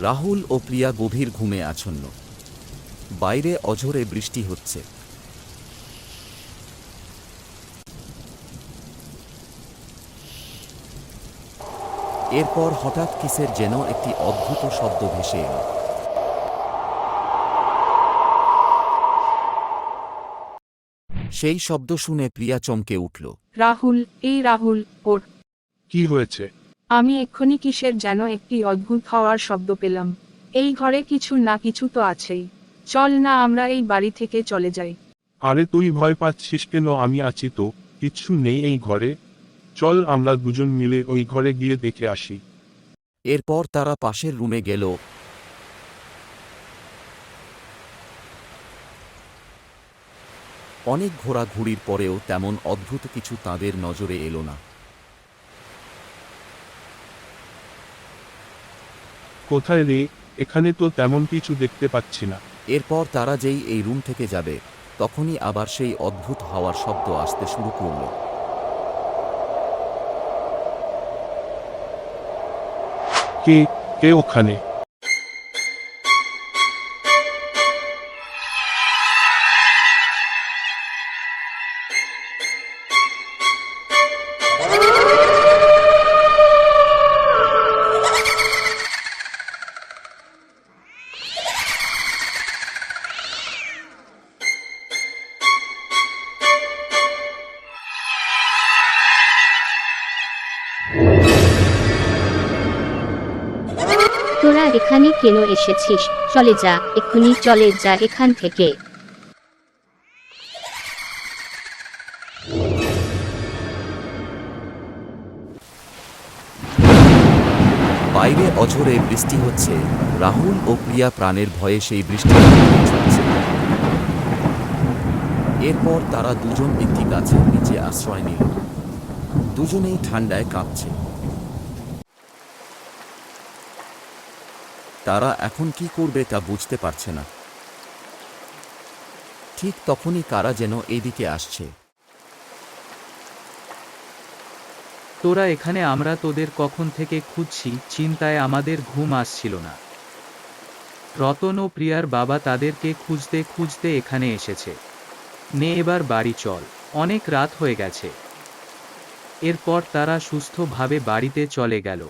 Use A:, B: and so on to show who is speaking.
A: রাহুল ও প্রিয়া গভীর ঘুমে আচ্ছন্ন। বাইরে অঝোরে বৃষ্টি হচ্ছে। এরপর হঠাৎ কিসের যেন একটি অদ্ভুত শব্দ ভেসে এল। সেই শব্দ শুনে প্রিয়া চমকে উঠল।
B: রাহুল, এই রাহুল, ওর।
C: কি হয়েছে?
B: আমি এক্ষুনি কিসের যেন একটি অদ্ভুত হওয়ার শব্দ পেলাম। এই ঘরে কিছু না কিছু তো আছেই। চল না আমরা এই বাড়ি থেকে চলে যাই।
C: আরে তুই ভয় পাচ্ছিস কেন? আমি আছি তো, কিচ্ছু নেই এই ঘরে। চল আমরা দুজন মিলে ওই ঘরে গিয়ে দেখে আসি।
A: এরপর তারা পাশের রুমে গেল। অনেক ঘোরাঘুরির পরেও তেমন অদ্ভুত কিছু তাদের নজরে এলো না।
C: কোথায় রে? এখানে তো তেমন কিছু দেখতে পাচ্ছি না।
A: এরপর তারা যেই এই রুম থেকে যাবে তখনই আবার সেই অদ্ভুত হওয়ার শব্দ আসতে শুরু করল।
C: কে কে ওখানে?
D: তোরা এখানে কেন এসেছিস? চলে যা, এক্ষুনি চলে যা এখান থেকে।
A: বাইরে অঝোরে বৃষ্টি হচ্ছে। রাহুল ও প্রিয়া প্রাণের ভয়ে সেই বৃষ্টির মধ্যে ছুটছে। এরপর তারা দুজন একটি গাছের নিচে আশ্রয় নিল। দুজনেই ঠান্ডায় কাঁপছে। তারা এখন কি করবে তা বুঝতে পারছে না। ঠিক তখনই কারা যেন এইদিকে আসছে।
E: তোরা এখানে? আমরা তোদের কখন থেকে খুঁজছি, চিন্তায় আমাদের ঘুম আসছিল না। রতন ও প্রিয়ার বাবা তাদেরকে খুঁজতে খুঁজতে এখানে এসেছে। নে এবার বাড়ি চল, অনেক রাত হয়ে গেছে। এরপর তারা সুস্থভাবে বাড়িতে চলে গেল।